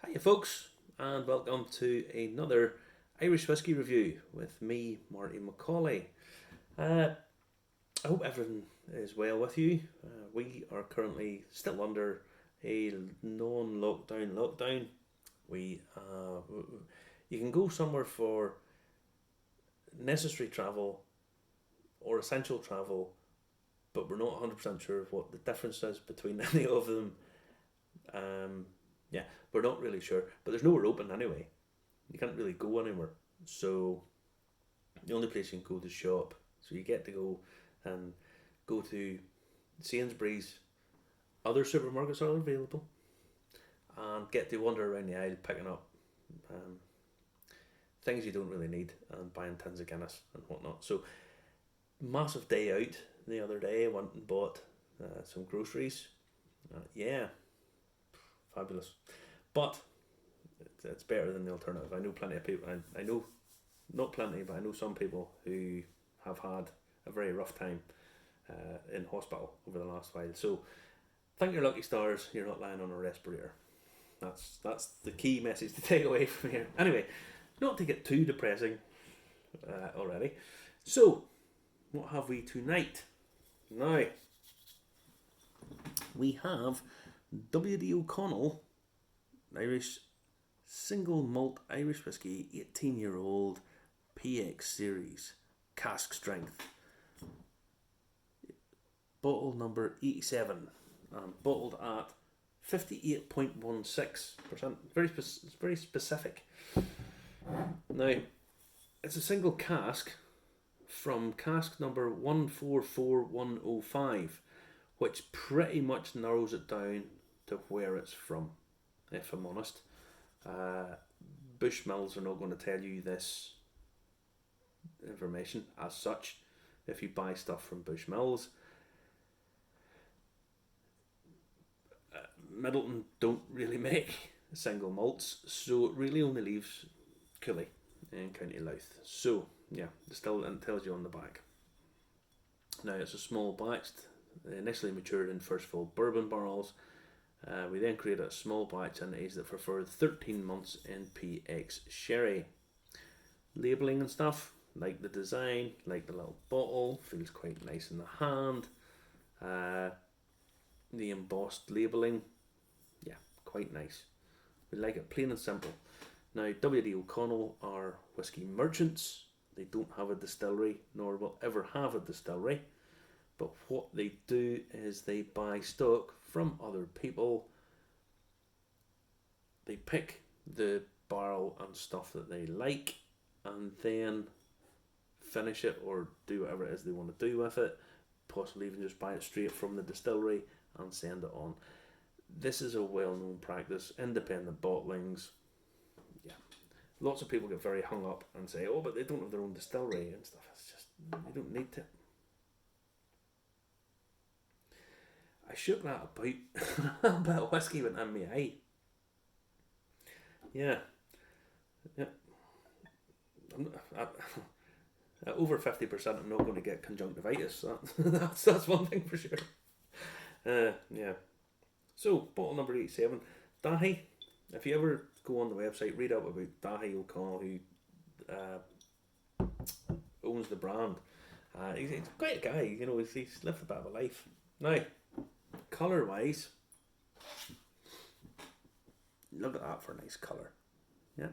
Hiya folks, and welcome to another Irish Whiskey review with me, Marty Macaulay. Uh, I hope everything is well with you. We are currently still under a non-lockdown. We You can go somewhere for necessary travel or essential travel, but we're not 100% sure of what the difference is between any of them. Yeah, we're not really sure, but there's nowhere open anyway. You can't really go anywhere, so the only place you can go is shop. So you get to go to Sainsbury's. Other supermarkets are available, and get to wander around the aisle picking up um, things you don't really need and buying tins of Guinness and whatnot. So massive day out the other day. I went and bought some groceries. Yeah, fabulous. But it's better than the alternative. I know plenty of people. I know not plenty, but I know some people who have had a very rough time in hospital over the last while. So thank your lucky stars you're not lying on a respirator. That's the key message to take away from here. Anyway, not to get too depressing already. So what have we tonight? Now we have W.D. O'Connell Irish Single Malt Irish Whiskey 18-year-old PX series Cask Strength, bottle number 87, bottled at 58.16%. Very specific. Now, it's a single cask from cask number 144105, which pretty much narrows it down to where it's from, if I'm honest. Bushmills are not going to tell you this information as such. If you buy stuff from Bushmills, Middleton don't really make single malts, so it really only leaves Cooley in County Louth. So yeah, distilled, and tells you on the back. Now it's a small batch. They initially matured in first full bourbon barrels. We then created a small batch and aged it for further 13 months in PX sherry. Labelling and stuff, like the design, like the little bottle, feels quite nice in the hand. The embossed labelling, yeah, quite nice. We like it plain and simple. Now, W.D. O'Connell are whiskey merchants. They don't have a distillery, nor will ever have a distillery. But what they do is they buy stock from other people. They pick the barrel and stuff that they like, and then finish it or do whatever it is they want to do with it. Possibly even just buy it straight from the distillery and send it on. This is a well-known practice. Independent bottlings. Yeah. Lots of people get very hung up and say, oh, but they don't have their own distillery and stuff. It's just, you don't need to. I shook that about. A bit of whiskey went in my eye. Yeah. At over 50%, I'm not going to get conjunctivitis. That's one thing for sure. Yeah. So, bottle number 87. Dahi. If you ever go on the website, read up about Dahi O'Connell, who owns the brand. He's quite a guy, you know, he's lived a bit of a life. Now, colour wise, look at that for a nice colour. Yeah.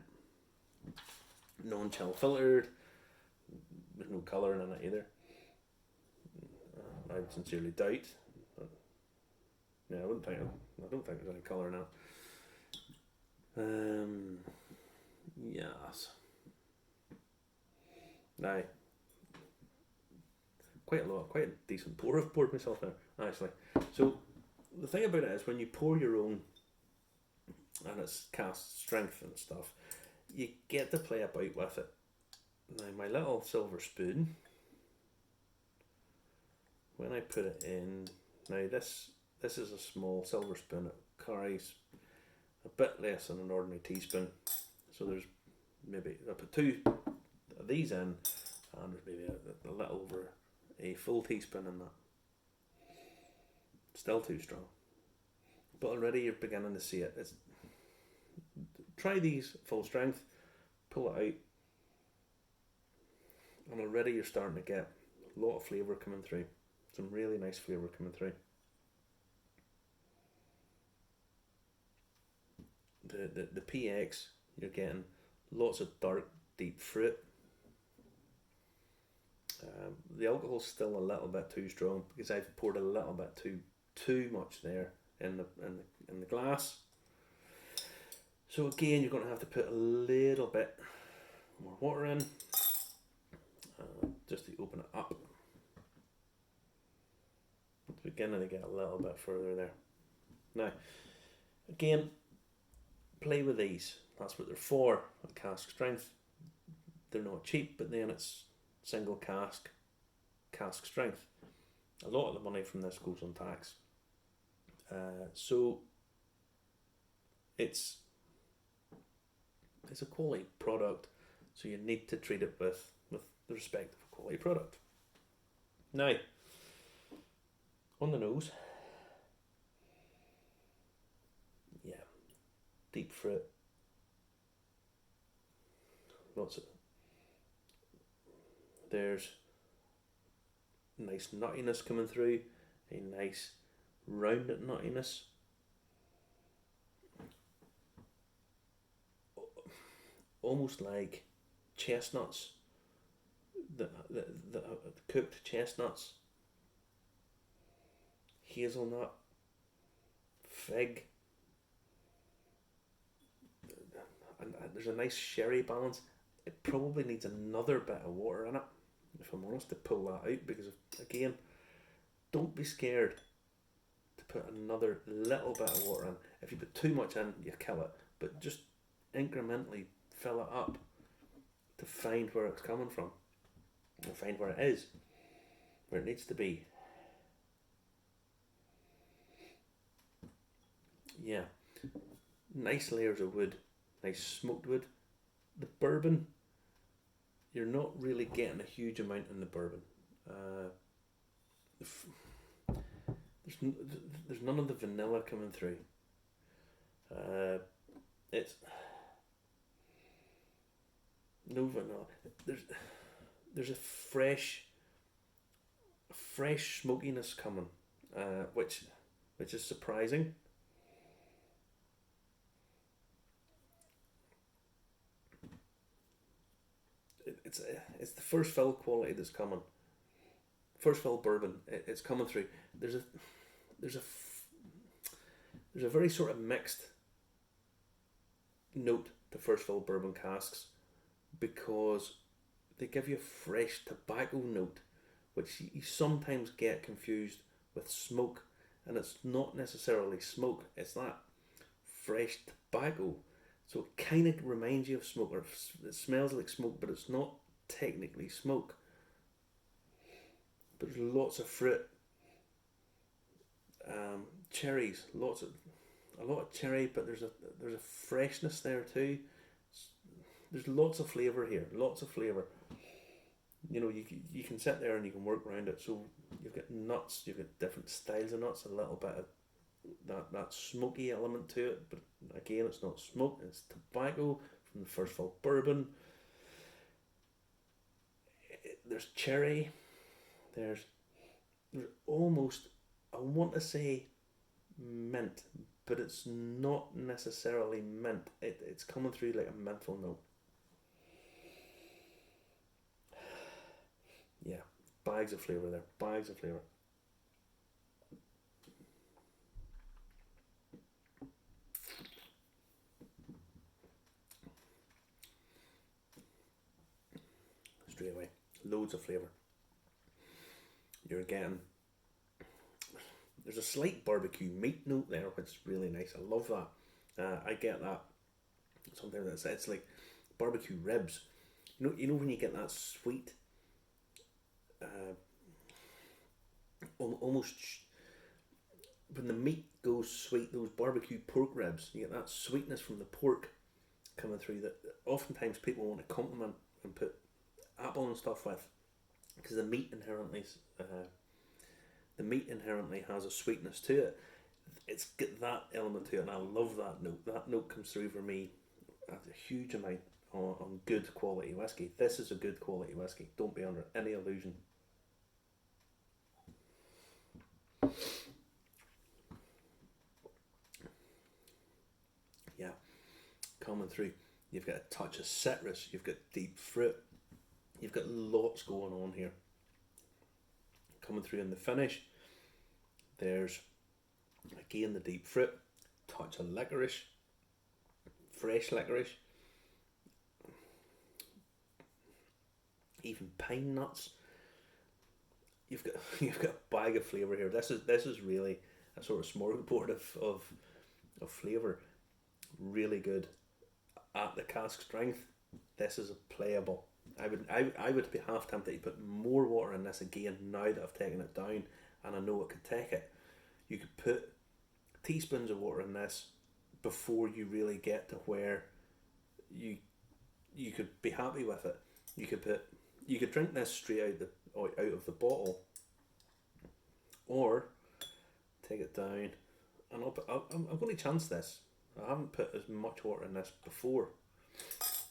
Non-chill filtered. There's no colour in it either. I would sincerely doubt. Yeah, I don't think there's any colour in it. Yes. Now, quite a decent pour I've poured myself now, actually. So the thing about it is, when you pour your own, and it's cask strength and stuff, you get to play about with it. Now my little silver spoon, when I put it in, now this is a small silver spoon. It carries a bit less than an ordinary teaspoon. So there's maybe, I put two of these in, and there's maybe a little over a full teaspoon in that. Still too strong. But already you're beginning to see it. try these full strength, pull it out, and already you're starting to get a lot of flavour coming through. Some really nice flavour coming through. The PX, you're getting lots of dark, deep fruit. The alcohol's still a little bit too strong because I've poured a little bit too much there in the glass. So again, you're going to have to put a little bit more water in, just to open it up. It's beginning to get a little bit further there. Now, again, play with these. That's what they're for. At Cask Strength, they're not cheap, but then it's single cask strength. A lot of the money from this goes on tax. So it's a quality product, so you need to treat it with the respect of a quality product. Now, on the nose, yeah, deep fruit, lots of, there's nice nuttiness coming through, a nice rounded nuttiness. Almost like chestnuts, the cooked chestnuts, hazelnut, fig, and there's a nice sherry balance. It probably needs another bit of water in it, if I'm honest, to pull that out, because again, don't be scared to put another little bit of water in. If you put too much in, you kill it, but just incrementally fill it up to find where it's coming from, and find where it is, where it needs to be. Yeah, nice layers of wood, nice smoked wood. The bourbon, you're not really getting a huge amount in the bourbon. There's none of the vanilla coming through. It's no vanilla. There's a fresh smokiness coming, which is surprising. It's the first fill quality that's coming. First fill bourbon, it's coming through. There's a very sort of mixed note to first fill bourbon casks, because they give you a fresh tobacco note, which you sometimes get confused with smoke, and it's not necessarily smoke, it's that fresh tobacco. So it kind of reminds you of smoke, or it smells like smoke, but it's not technically smoke. But there's lots of fruit, cherries, a lot of cherry, but there's a freshness there too. There's lots of flavour here, lots of flavour. You know, you can sit there and you can work around it. So you've got nuts, you've got different styles of nuts, a little bit of that smoky element to it, but again, it's not smoke, it's tobacco from the first fill bourbon. There's cherry, there's almost, I want to say mint, but it's not necessarily mint. It's coming through like a menthol note. Yeah, bags of flavour there, bags of flavour. Straight away, loads of flavour. You're getting, there's a slight barbecue meat note there, which is really nice. I love that. I get that sometimes. It's like barbecue ribs. You know when you get that sweet, almost when the meat goes sweet, those barbecue pork ribs, you get that sweetness from the pork coming through that oftentimes people want to complement and put apple and stuff with, because the meat inherently has a sweetness to it. It's got that element to it, and I love that note. That note comes through for me a huge amount on good quality whiskey. This is a good quality whiskey. Don't be under any illusion. Yeah, coming through. You've got a touch of citrus. You've got deep fruit. You've got lots going on here. Coming through in the finish, there's again the deep fruit, touch of licorice, fresh licorice, even pine nuts. You've got a bag of flavour here. This is really a sort of smorgasbord of flavour. Really good. At the cask strength, this is a playable. I would be half tempted to put more water in this again now that I've taken it down and I know it could take it. You could put teaspoons of water in this before you really get to where you could be happy with it. You could drink this straight out of the bottle, or take it down, and I'm going to chance this. I haven't put as much water in this before,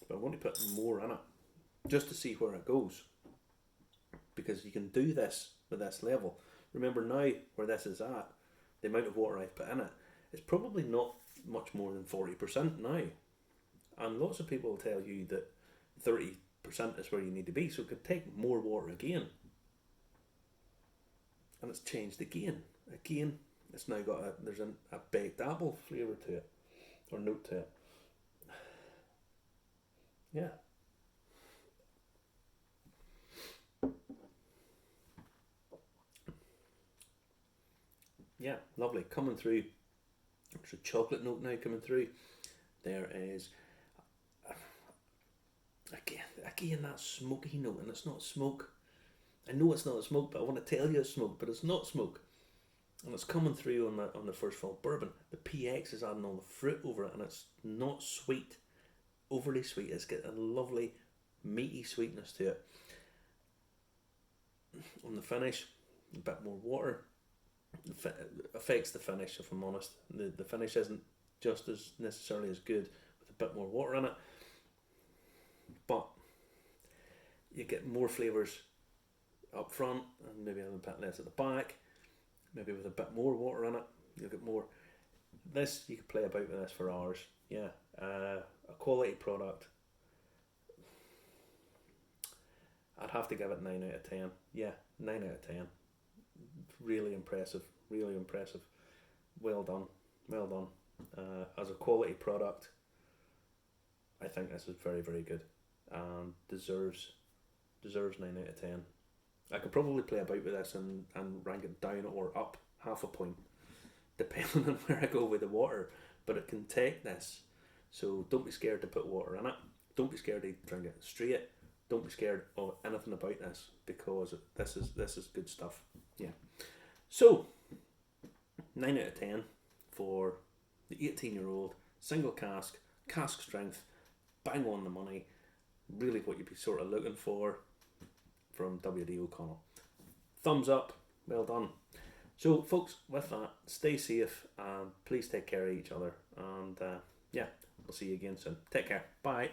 but I'm going to put more in it just to see where it goes, because you can do this with this level. Remember now where this is at, the amount of water I've put in it, it's probably not much more than 40% now, and lots of people will tell you that 30% is where you need to be, so it could take more water again, and it's changed again. It's now got a baked apple flavour to it, or note to it. Yeah. Yeah, lovely. Coming through, there's a chocolate note now coming through. There is, again that smoky note, and it's not smoke. I know it's not smoke, but I want to tell you it's smoke, but it's not smoke. And it's coming through on the first fill bourbon. The PX is adding all the fruit over it, and it's not sweet, overly sweet. It's got a lovely meaty sweetness to it. On the finish, a bit more water affects the finish, if I'm honest. The finish isn't just as necessarily as good with a bit more water in it, but you get more flavours up front and maybe a little bit less at the back. Maybe with a bit more water in it, you'll get more. This, you could play about with this for hours. Yeah, a quality product. I'd have to give it 9 out of 10. Yeah, 9 out of 10. Really impressive. Really impressive. Well done. Well done. As a quality product, I think this is very, very good, and deserves 9 out of 10. I could probably play about with this and rank it down or up half a point, depending on where I go with the water. But it can take this, so don't be scared to put water in it. Don't be scared to drink it straight. Don't be scared of anything about this, because this is good stuff. Yeah. So 9 out of 10 for the 18-year-old single cask strength, bang on the money. Really what you'd be sort of looking for from W.D. O'Connell. Thumbs up, well done. So folks, with that, stay safe and please take care of each other, and yeah, we'll see you again soon. Take care, bye.